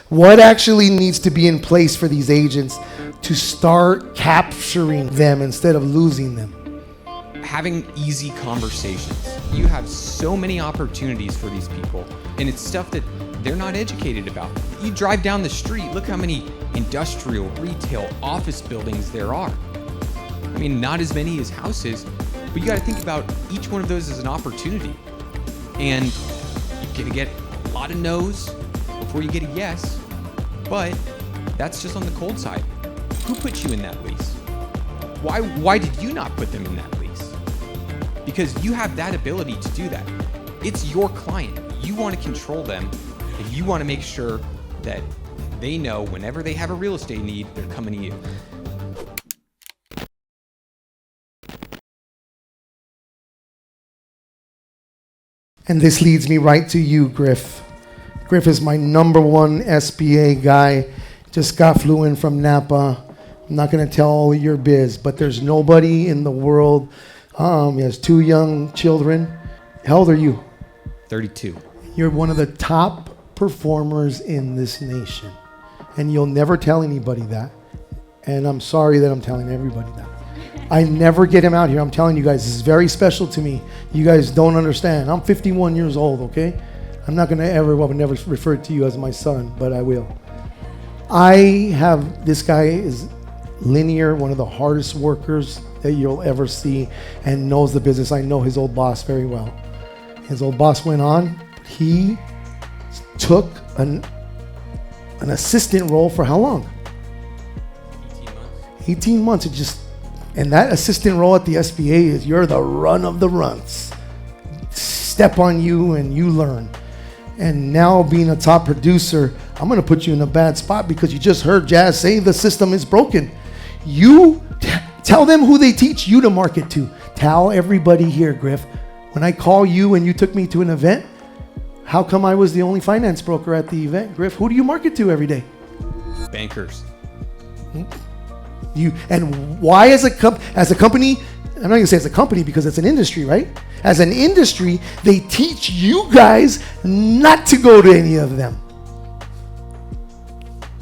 What actually needs to be in place for these agents to start capturing them instead of losing them? Having easy conversations. You have so many opportunities for these people, and it's stuff that they're not educated about. You drive down the street, look how many industrial, retail, office buildings there are. I mean, not as many as houses, but you got to think about each one of those as an opportunity. And you're going to get a lot of no's before you get a yes, but that's just on the cold side. Who put you in that lease? Why did you not put them in that lease? Because you have that ability to do that. It's your client. You want to control them, and you want to make sure that they know whenever they have a real estate need, they're coming to you. And this leads me right to you, Griff. Griff is my number one SBA guy. Just flew in from Napa. I'm not going to tell all of your biz, but there's nobody in the world. He has 2 young children. How old are you? 32. You're one of the top performers in this nation. And you'll never tell anybody that. And I'm sorry that I'm telling everybody that. I never get him out here. I'm telling you guys, this is very special to me. You guys don't understand. I'm 51 years old, okay? I'm not going to I would never refer to you as my son, but I will. This guy is linear, one of the hardest workers that you'll ever see, and knows the business. I know his old boss very well. His old boss went on. He took an assistant role for how long? 18 months. 18 months. And that assistant role at the SBA is you're the run of the runs. Step on you and you learn. And now being a top producer, I'm going to put you in a bad spot because you just heard Jazz say the system is broken. You tell them who they teach you to market to. Tell everybody here, Griff, when I call you and you took me to an event, how come I was the only finance broker at the event? Griff, who do you market to every day? Bankers. And why as a company, I'm not going to say as a company because it's an industry, right? As an industry, they teach you guys not to go to any of them.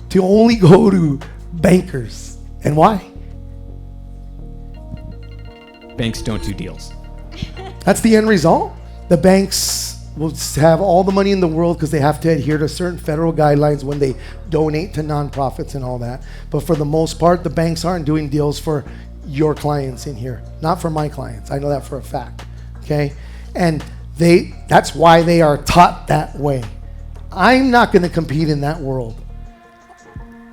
To only go to bankers. And why? Banks don't do deals. That's the end result. The banks will have all the money in the world because they have to adhere to certain federal guidelines when they donate to nonprofits and all that. But for the most part, the banks aren't doing deals for your clients in here, not for my clients. I know that for a fact. Okay, and that's why they are taught that way. I'm not going to compete in that world.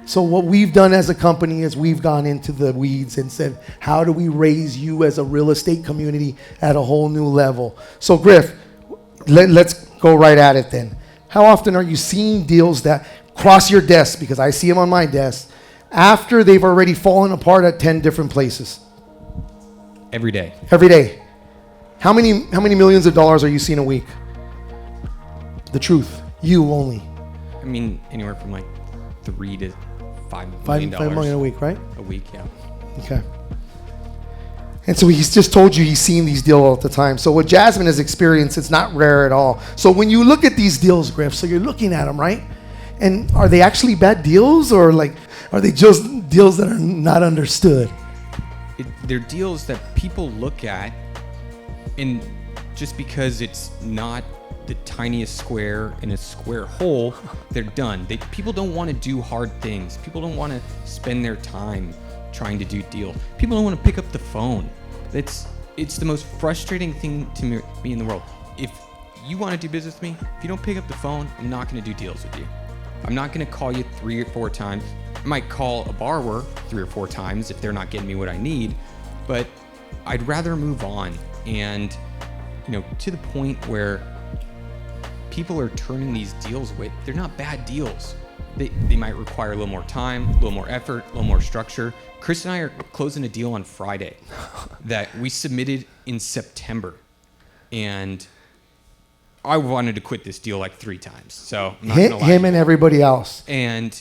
So what we've done as a company is we've gone into the weeds and said, how do we raise you as a real estate community at a whole new level? So Griff, let's go right at it then. How often are you seeing deals that cross your desk, because I see them on my desk, after they've already fallen apart at 10 different places? Every day. Every day. How many millions of dollars are you seeing a week? The truth. You only. I mean, anywhere from like $3 to $5 million. $5 million a week, right? A week, yeah. Okay. And so he's just told you he's seeing these deals all the time. So what Jasmine has experienced, it's not rare at all. So when you look at these deals, Griff, so you're looking at them, right? And are they actually bad deals, or are they just deals that are not understood? They're deals that people look at, and just because it's not the tiniest square in a square hole, they're done. People don't want to do hard things. People don't want to spend their time trying to do deals. People don't want to pick up the phone. It's the most frustrating thing to me in the world. If you want to do business with me, if you don't pick up the phone, I'm not going to do deals with you. I'm not going to call you 3 or 4 times. I might call a borrower 3 or 4 times if they're not getting me what I need, but I'd rather move on. And to the point where people are turning these deals away. They're not bad deals. They might require a little more time, a little more effort, a little more structure. Chris and I are closing a deal on Friday that we submitted in September. And I wanted to quit this deal like 3 times. So I'm not gonna lie. Him and everybody else. And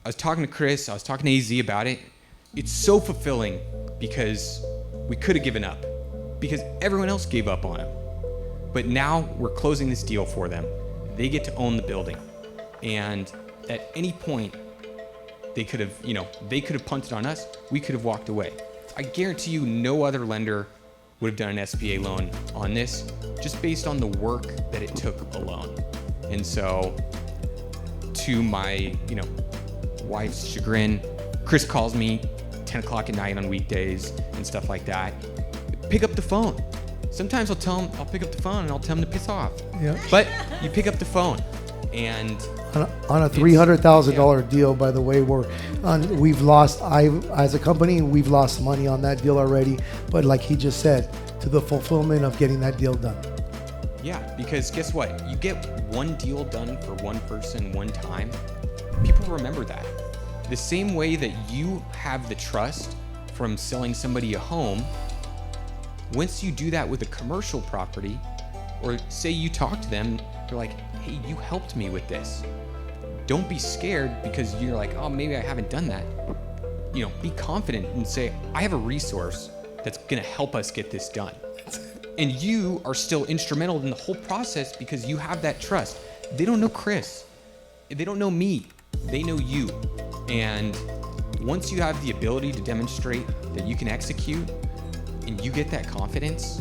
I was talking to Chris, I was talking to AZ about it. It's so fulfilling because we could have given up because everyone else gave up on him. But now we're closing this deal for them. They get to own the building. And at any point, they could have punted on us. We could have walked away. I guarantee you no other lender would have done an SBA loan on this, just based on the work that it took alone. And so, to my, wife's chagrin, Chris calls me 10 o'clock at night on weekdays and stuff like that. Pick up the phone. Sometimes I'll tell him, I'll pick up the phone and I'll tell him to piss off. Yeah. But you pick up the phone and on a $300,000 deal, by the way, we've lost, as a company, we've lost money on that deal already. But like he just said, to the fulfillment of getting that deal done. Yeah, because guess what? You get one deal done for one person one time, people remember that. The same way that you have the trust from selling somebody a home, once you do that with a commercial property, or say you talk to them, they're like, hey, you helped me with this. Don't be scared because you're like, oh, maybe I haven't done that. Be confident and say, I have a resource that's gonna help us get this done. And you are still instrumental in the whole process because you have that trust. They don't know Chris. They don't know me. They know you. And once you have the ability to demonstrate that you can execute and you get that confidence,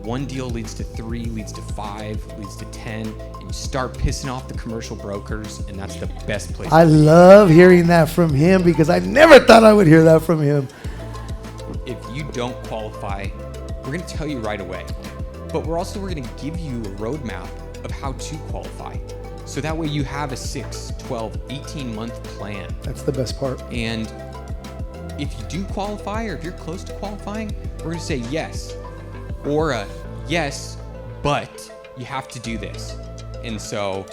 one deal leads to 3, leads to 5, leads to 10, and you start pissing off the commercial brokers, and that's the best place. I love hearing that from him because I never thought I would hear that from him. If you don't qualify, we're going to tell you right away. But we're going to give you a roadmap of how to qualify. So that way you have a 6, 12, 18-month plan. That's the best part. And if you do qualify or if you're close to qualifying, we're going to say yes. Or a yes, but you have to do this. And so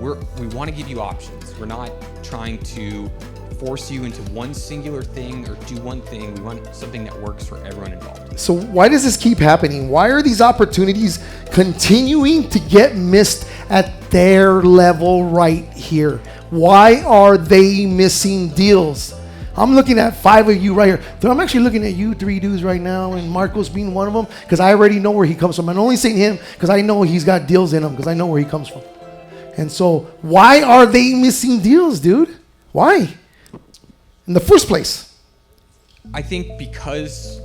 we want to give you options. We're not trying to force you into one singular thing or do one thing. We want something that works for everyone involved. So why does this keep happening? Why are these opportunities continuing to get missed at their level right here? Why are they missing deals? I'm looking at 5 of you right here. I'm actually looking at you 3 dudes right now, and Marcos being one of them, because I already know where he comes from. I'm only saying him because I know he's got deals in him, because I know where he comes from. And so why are they missing deals, dude? Why? In the first place? I think because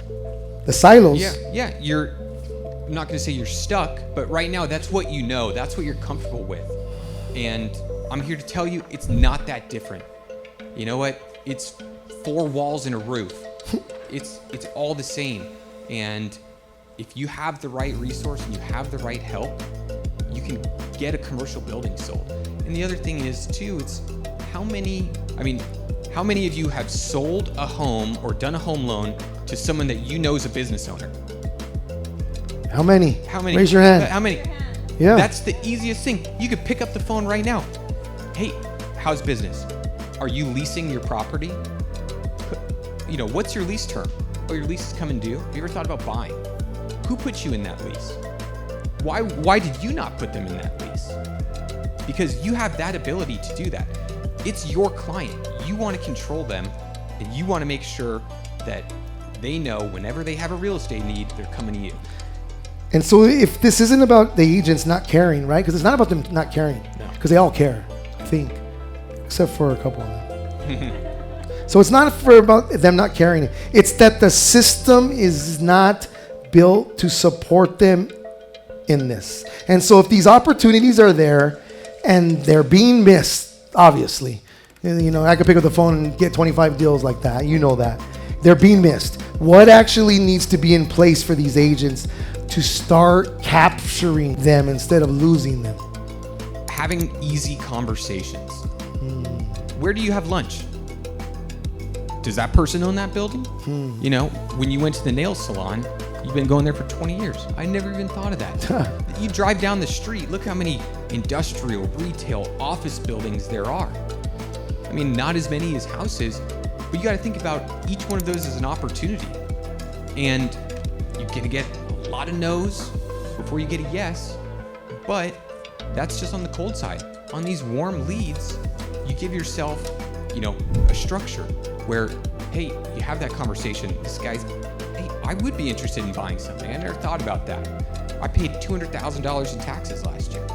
the silos. Yeah. I'm not going to say you're stuck, but right now that's what you know. That's what you're comfortable with. And I'm here to tell you it's not that different. You know what? It's 4 walls and a roof. It's all the same. And if you have the right resource and you have the right help, you can get a commercial building sold. And the other thing is too, it's how many of you have sold a home or done a home loan to someone that you know is a business owner? How many? Raise your hand. How many? Yeah. That's the easiest thing. You could pick up the phone right now. Hey, how's business? Are you leasing your property? What's your lease term? Oh, your lease is coming due. Have you ever thought about buying? Who put you in that lease? Why did you not put them in that lease? Because you have that ability to do that. It's your client. You want to control them, and you want to make sure that they know whenever they have a real estate need, they're coming to you. And so if this isn't about the agents not caring, right? Because it's not about them not caring. No. Because they all care, I think. Except for a couple of them. So it's not about them not caring. It's that the system is not built to support them in this. And so if these opportunities are there and they're being missed, obviously, I could pick up the phone and get 25 deals like that. You know that. They're being missed. What actually needs to be in place for these agents to start capturing them instead of losing them? Having easy conversations. Where do you have lunch? Does that person own that building? When you went to the nail salon, you've been going there for 20 years. I never even thought of that. You drive down the street, look how many industrial, retail, office buildings there are. Not as many as houses, but you got to think about each one of those as an opportunity. And you're going to get a lot of no's before you get a yes, but that's just on the cold side. On these warm leads, you give yourself, a structure where, hey, you have that conversation. This guy's, hey, I would be interested in buying something. I never thought about that. I paid $200,000 in taxes last year.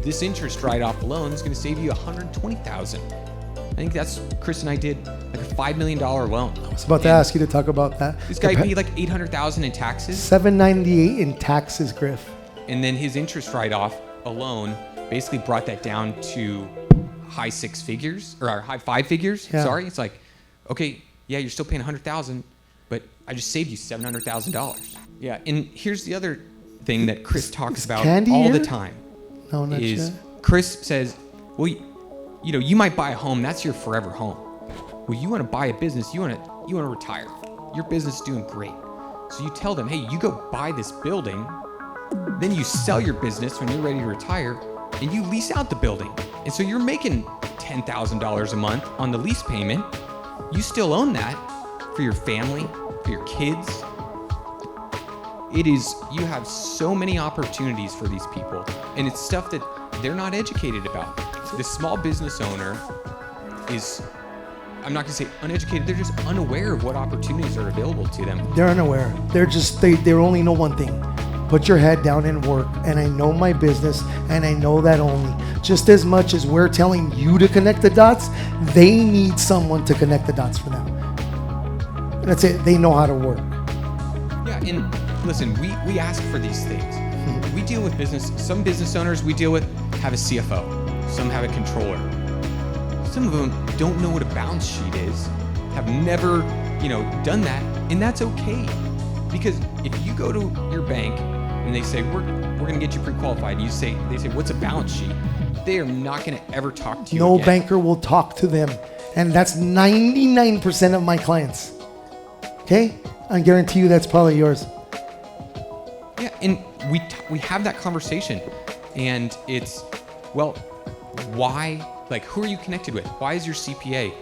this interest write-off alone is going to save you $120,000. I think that's, Chris and I did like a $5 million loan. I was about to ask you to talk about that. This guy paid like $800,000 in taxes. $798 in taxes, Griff. And then his interest write-off alone basically brought that down to high six figures, or high five figures. Yeah. Sorry. It's like, okay, yeah, you're still paying $100,000, but I just saved you $700,000. Yeah. And here's the other thing that Chris talks about all the time. No, not is yet. Chris says, well, you know, you might buy a home, that's your forever home. Well, you want to buy a business, you want to retire. Your business is doing great. So you tell them, hey, you go buy this building, then you sell your business when you're ready to retire, and you lease out the building. And so you're making $10,000 a month on the lease payment. You still own that for your family, for your kids. You have so many opportunities for these people, and it's stuff that they're not educated about. The small business owner is, I'm not gonna say uneducated, they're just unaware of what opportunities are available to them. They're unaware. They only know one thing. Put your head down and work. And I know my business, and I know that only. Just as much as we're telling you to connect the dots, they need someone to connect the dots for them. And that's it. They know how to work. Yeah, and listen, we ask for these things. We deal with business. Some business owners we deal with have a CFO. Some have a controller. Some of them don't know what a balance sheet is, have never, done that, and that's okay. Because if you go to your bank and they say, we're going to get you pre-qualified, and they say, what's a balance sheet? They are not going to ever talk to you No again. banker will talk to them. And that's 99% of my clients. Okay? I guarantee you that's probably yours. Yeah, and we have that conversation, and it's, well, why? Like, who are you connected with? Why is your CPA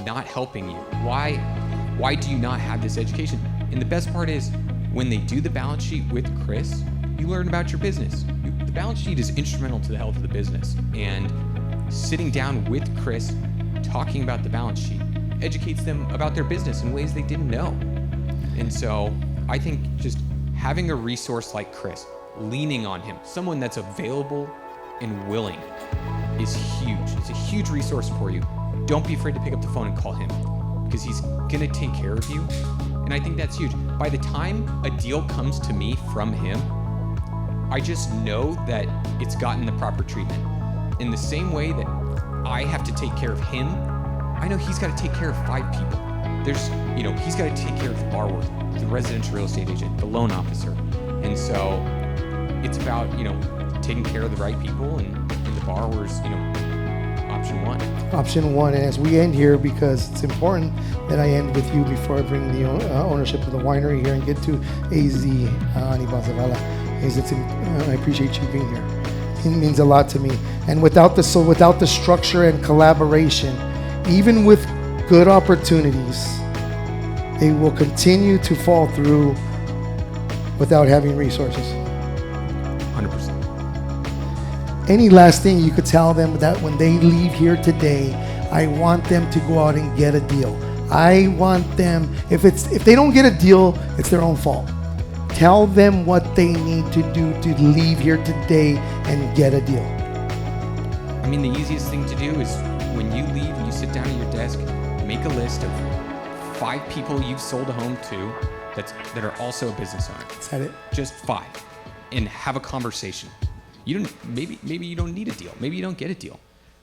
not helping you? Why do you not have this education? And the best part is, when they do the balance sheet with Chris, you learn about your business. The balance sheet is instrumental to the health of the business, and sitting down with Chris, talking about the balance sheet, educates them about their business in ways they didn't know. And so I think just having a resource like Chris, leaning on him, someone that's available and willing, is huge. It's a huge resource for you. Don't be afraid to pick up the phone and call him, because he's gonna take care of you. And I think that's huge. By the time a deal comes to me from him, I just know that it's gotten the proper treatment. In the same way that I have to take care of him, I know he's got to take care of 5 people. He's got to take care of the borrower, the residential real estate agent, the loan officer. And so it's about, taking care of the right people and the borrowers, option one. Option one. And as we end here, because it's important that I end with you before I bring the ownership of the winery here and get to AZ Anibal Zavala, I appreciate you being here. It means a lot to me. And without the structure and collaboration, even with good opportunities, they will continue to fall through without having resources. 100%. Any last thing you could tell them that when they leave here today, I want them to go out and get a deal. I want them, if they don't get a deal, it's their own fault. Tell them what they need to do to leave here today and get a deal. I mean, the easiest thing to do is when you leave and you sit down at your desk, make a list of 5 people you've sold a home to that are also a business owner. Is that it? Just 5, and have a conversation. Maybe you don't need a deal. Maybe you don't get a deal,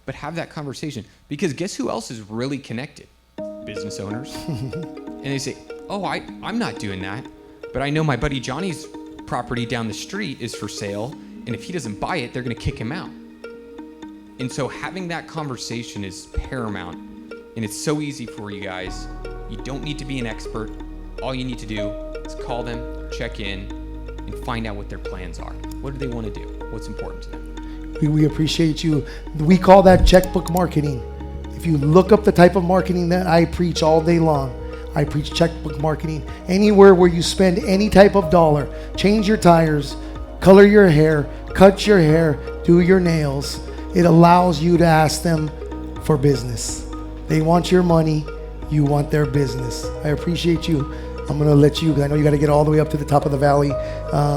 but have that conversation, because guess who else is really connected? Business owners. And they say, oh, I'm not doing that, but I know my buddy Johnny's property down the street is for sale, and if he doesn't buy it, they're going to kick him out. And so having that conversation is paramount, and it's so easy for you guys. You don't need to be an expert. All you need to do is call them, check in, and find out what their plans are. What do they want to do? What's important to them? We appreciate you. We call that checkbook marketing. If you look up the type of marketing that I preach all day long, I preach checkbook marketing. Anywhere where you spend any type of dollar, change your tires, color your hair, cut your hair, do your nails, it allows you to ask them for business. They want your money, you want their business. I appreciate you. I'm going to let you, because I know you got to get all the way up to the top of the valley,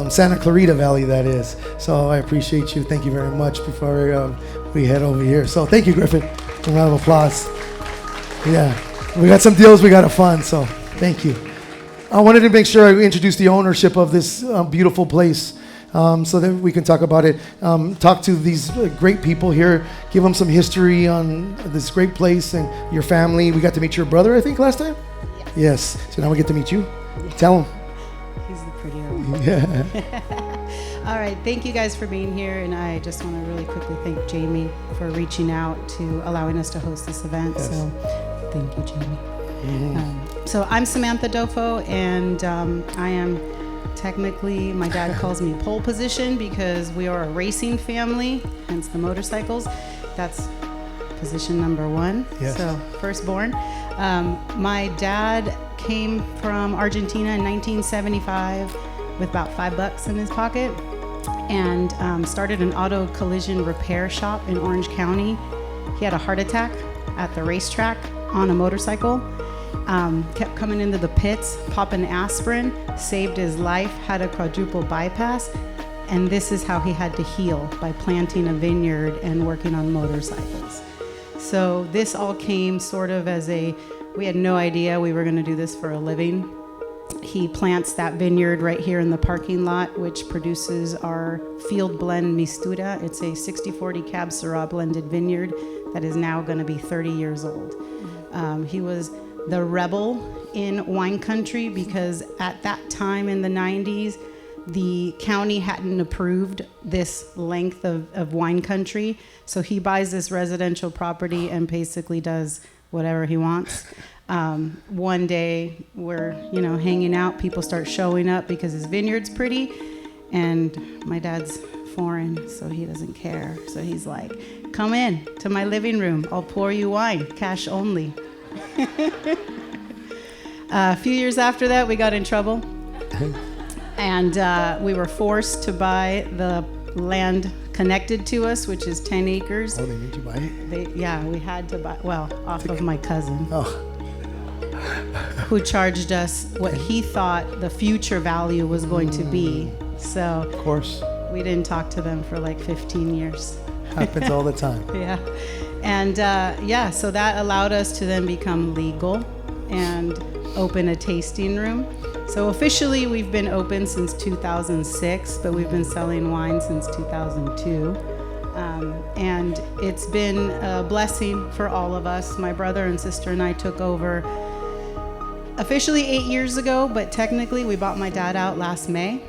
Santa Clarita Valley, that is. So I appreciate you. Thank you very much before we head over here. So thank you, Griffin. A round of applause. Yeah, we got some deals we got to fund, so thank you. I wanted to make sure I introduced the ownership of this beautiful place so that we can talk about it. Talk to these great people here, give them some history on this great place and your family. We got to meet your brother, I think, last time? Yes. So now we get to meet you. Tell him. He's the prettier one. Yeah. All right. Thank you guys for being here. And I just want to really quickly thank Jamie for reaching out to allowing us to host this event. Yes. So thank you, Jamie. So I'm Samantha Dofo, and I am technically, my dad calls me pole position because we are a racing family, hence the motorcycles. That's position number 1. Yes. So firstborn. My dad came from Argentina in 1975 with about $5 in his pocket and started an auto collision repair shop in Orange County. He had a heart attack at the racetrack on a motorcycle. Kept coming into the pits, popping aspirin, saved his life, had a quadruple bypass, and this is how he had to heal, by planting a vineyard and working on motorcycles. So this all came sort of as we had no idea we were going to do this for a living. He plants that vineyard right here in the parking lot, which produces our field blend Mistura. It's a 60-40 Cab Syrah blended vineyard that is now going to be 30 years old. He was the rebel in wine country because at that time in the 90s, the county hadn't approved this length of wine country. So he buys this residential property and basically does whatever he wants. One day we're, hanging out, people start showing up because his vineyard's pretty, and my dad's foreign, so he doesn't care. So he's like, come in to my living room, I'll pour you wine, cash only. A few years after that, we got in trouble, and we were forced to buy the land connected to us, which is 10 acres. Oh, they made you buy it? Yeah, we had to buy, off of my cousin. Oh. Who charged us what he thought the future value was going to be. So, of course, we didn't talk to them for like 15 years. Happens all the time. Yeah. And so that allowed us to then become legal and open a tasting room. So officially we've been open since 2006, but we've been selling wine since 2002. And it's been a blessing for all of us. My brother and sister and I took over officially 8 years ago, but technically we bought my dad out last May.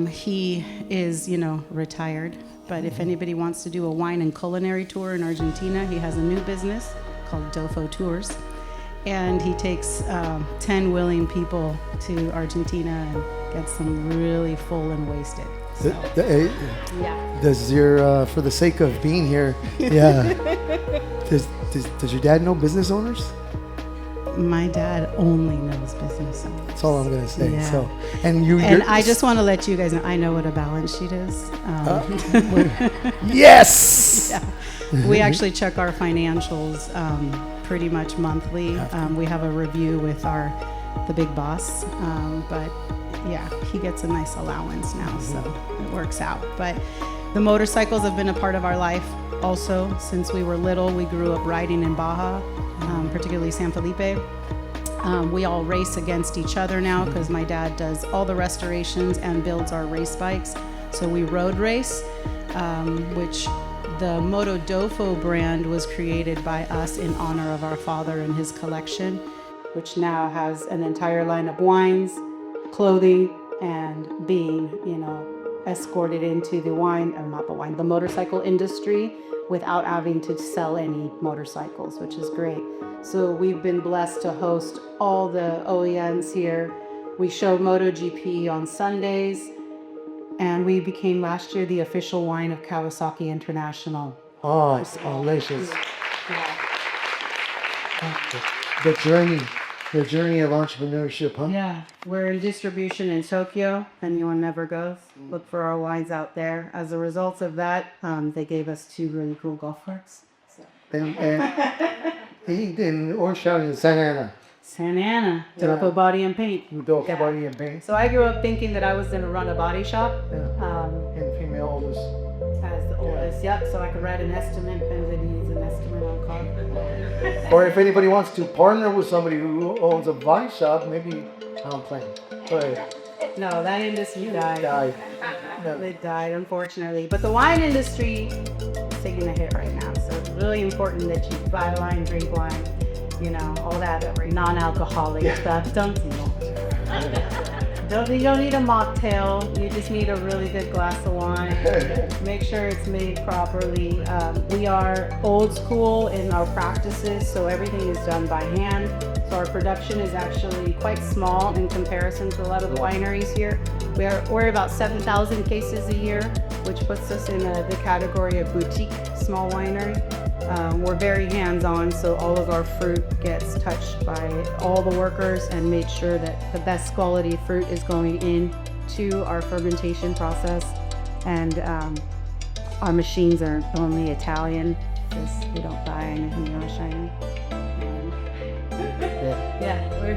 He is, retired. But if anybody wants to do a wine and culinary tour in Argentina, he has a new business called Dofo Tours. And he takes 10 willing people to Argentina and gets them really full and wasted. So, yeah. Does your, for the sake of being here, yeah, does your dad know business owners? My dad only knows business owners. That's all I'm going to say. Yeah. So, and I just want to let you guys know, I know what a balance sheet is. Yes! Yeah. We actually check our financials pretty much monthly. We have a review with the big boss. But yeah, he gets a nice allowance now, so it works out. But the motorcycles have been a part of our life also since we were little. We grew up riding in Baja, particularly San Felipe. We all race against each other now because my dad does all the restorations and builds our race bikes. So we road race, which the Moto Dofo brand was created by us in honor of our father and his collection, which now has an entire line of wines, clothing, and being, escorted into the motorcycle industry without having to sell any motorcycles, which is great. So we've been blessed to host all the OEMs here. We show MotoGP on Sundays, and we became last year the official wine of Kawasaki International. Oh, it's delicious. Yeah. The journey of entrepreneurship, huh? Yeah, we're in distribution in Tokyo. If anyone never goes, look for our wines out there. As a result of that, they gave us 2 really cool golf carts. So. In Orange County in Santa Ana. Santa Ana, Yeah. Dopo Body and Paint. Dope Yeah. body and paint. So I grew up thinking that I was gonna run a body shop. And female oldest. As the oldest, yep, so I could write an estimate, if anybody needs an estimate on car. Or if anybody wants to partner with somebody who owns a body shop, maybe I'm playing. But No, that industry died. guy, no. It died, unfortunately. But the wine industry is taking a hit right now, so it's really important that you buy wine, drink wine, you know, all that non-alcoholic stuff. You don't need a mocktail. You just need a really good glass of wine. Make sure it's made properly. We are old school in our practices, so everything is done by hand. So our production is actually quite small in comparison to a lot of the wineries here. We're about 7,000 cases a year, which puts us in the category of boutique small winery. We're very hands-on, so all of our fruit gets touched by all the workers and made sure that the best quality fruit is going into our fermentation process. And our machines are only Italian, because we don't buy anything Russian.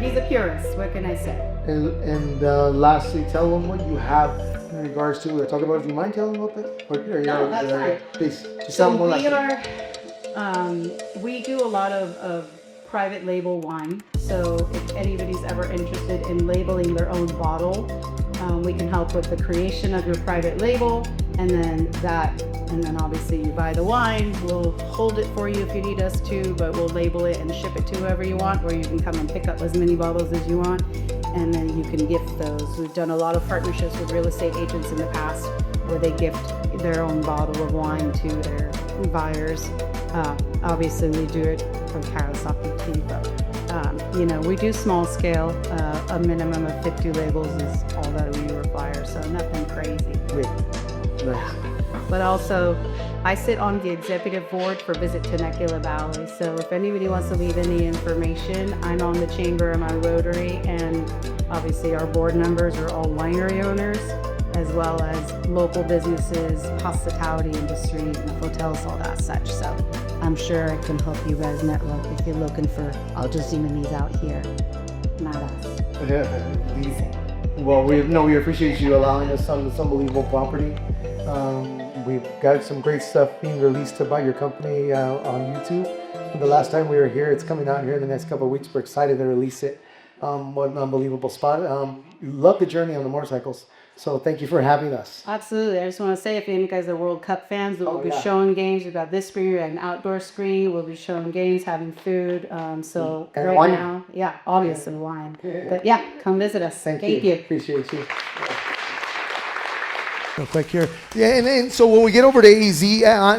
He's a purist. What can I say? And lastly, tell them what you have in regards to. We're talking about. Do you mind telling them about this? No, that's fine. Please, just So tell them we do a lot of private label wine. So if anybody's ever interested in labeling their own bottle, we can help with the creation of your private label, and then obviously you buy the wine. We'll hold it for you if you need us to, but we'll label it and ship it to whoever you want, or you can come and pick up as many bottles as you want, and then you can gift those. We've done a lot of partnerships with real estate agents in the past where they gift their own bottle of wine to their buyers. Obviously we do it from Kawasaki tea, but we do small scale. A minimum of 50 labels is all that we require, so nothing crazy. Nice. But also, I sit on the executive board for Visit Temecula Valley. So if anybody wants to leave any information, I'm on the chamber, I'm on Rotary, and obviously our board members are all winery owners, as well as local businesses, hospitality industry, hotels, all that such. So I'm sure I can help you guys network if you're looking for Al Jazeemani's out here. Not us. Well, we appreciate you allowing us on this unbelievable property. We've got some great stuff being released about your company on YouTube. The last time we were here, it's coming out here in the next couple of weeks. We're excited to release it. What an unbelievable spot. Love the journey on the motorcycles. So thank you for having us. Absolutely. I just want to say, if you guys are World Cup fans, we'll be showing games. We've got this screen, we have an outdoor screen. We'll be showing games, having food. So and right wine. now, obviously wine. But come visit us. Thank you. Appreciate you. Real quick here. Yeah, and so when we get over to AZ,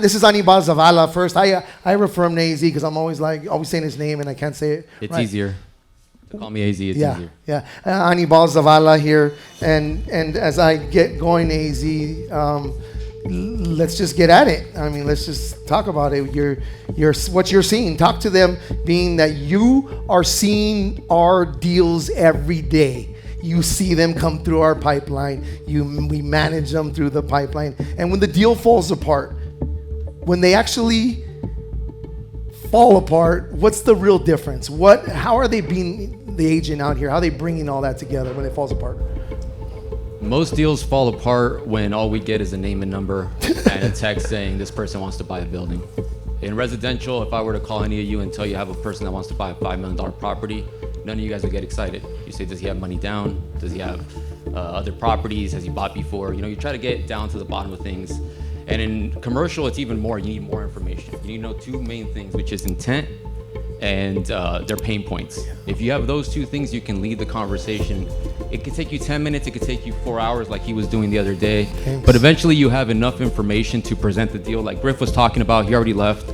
this is Anibal Zavala first. I refer him to AZ because I'm always saying his name and I can't say it. It's right. easier. Call me AZ, it's easier. Yeah. Anibal Zavala here. And as I get going, AZ, let's just get at it. I mean, let's just talk about it. What you're seeing. Talk to them, being that you are seeing our deals every day. You see them come through our pipeline. We manage them through the pipeline. And when the deal falls apart, when they actually fall apart, what's the real difference? How are they being the agent out here? How are they bringing all that together when it falls apart? Most deals fall apart when all we get is a name and number and a text saying this person wants to buy a building. In residential, if I were to call any of you and tell you I have a person that wants to buy a $5 million property, none of you guys would get excited. You say, does he have money down? Does he have other properties? Has he bought before? You try to get down to the bottom of things. And in commercial, it's even more. You need more information. You need to know two main things, which is intent and their pain points. If you have those two things, you can lead the conversation. It could take you 10 minutes. It could take you 4 hours like he was doing the other day. Thanks. But eventually you have enough information to present the deal. Like Griff was talking about, he already left.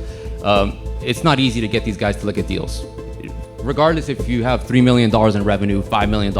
It's not easy to get these guys to look at deals. Regardless if you have $3 million in revenue, $5 million,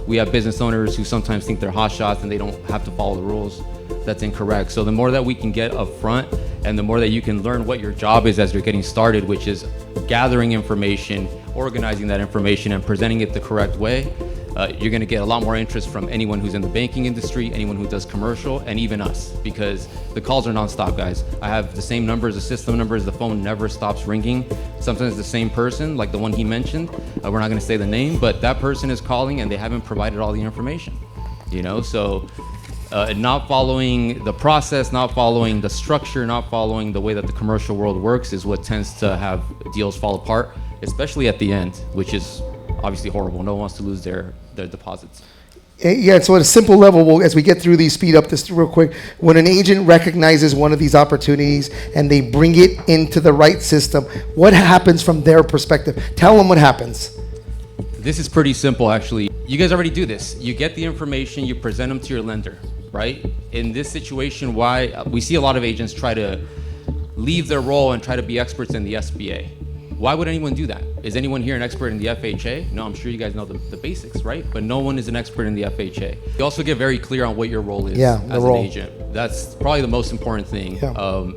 we have business owners who sometimes think they're hot shots and they don't have to follow the rules. That's incorrect. So the more that we can get up front and the more that you can learn what your job is as you're getting started, which is gathering information, organizing that information and presenting it the correct way, you're going to get a lot more interest from anyone who's in the banking industry, anyone who does commercial, and even us, because the calls are nonstop, guys. I have the same numbers, the system numbers, the phone never stops ringing. Sometimes the same person, like the one he mentioned, we're not going to say the name, but that person is calling and they haven't provided all the information, you know? So not following the process, not following the structure, not following the way that the commercial world works is what tends to have deals fall apart, especially at the end, which is obviously horrible. No one wants to lose their deposits. Yeah, so at a simple level, as we get through these, speed up this real quick. When an agent recognizes one of these opportunities and they bring it into the right system, what happens from their perspective? Tell them what happens. This is pretty simple, actually. You guys already do this. You get the information, you present them to your lender, right? In this situation, why we see a lot of agents try to leave their role and try to be experts in the SBA. Why would anyone do that? Is anyone here an expert in the FHA? No, I'm sure you guys know the basics, right? But no one is an expert in the FHA. You also get very clear on what your role is as an agent. That's probably the most important thing. Yeah.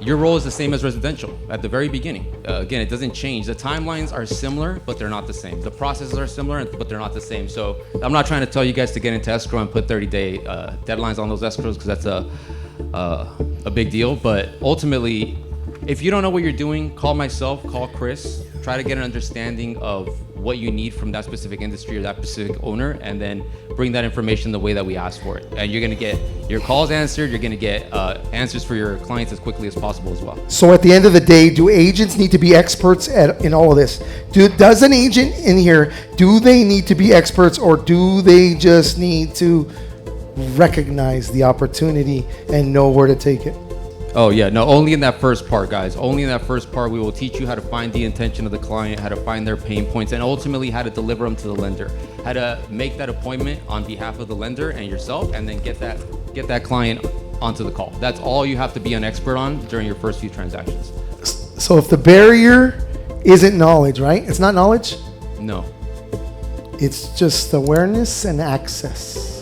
Your role is the same as residential at the very beginning. Again, it doesn't change. The timelines are similar, but they're not the same. The processes are similar, but they're not the same. So I'm not trying to tell you guys to get into escrow and put 30-day deadlines on those escrows, because that's a big deal. But ultimately, if you don't know what you're doing, call myself, call Chris, try to get an understanding of what you need from that specific industry or that specific owner, and then bring that information the way that we ask for it. And you're gonna get your calls answered, you're gonna get answers for your clients as quickly as possible as well. So at the end of the day, do agents need to be experts in all of this? Does an agent in here, do they need to be experts, or do they just need to recognize the opportunity and know where to take it? Oh yeah, no, only in that first part, guys. Only in that first part, we will teach you how to find the intention of the client, how to find their pain points, and ultimately how to deliver them to the lender, how to make that appointment on behalf of the lender and yourself, and then get that client onto the call. That's all you have to be an expert on during your first few transactions. So if the barrier isn't knowledge, right? It's not knowledge? No. It's just awareness and access.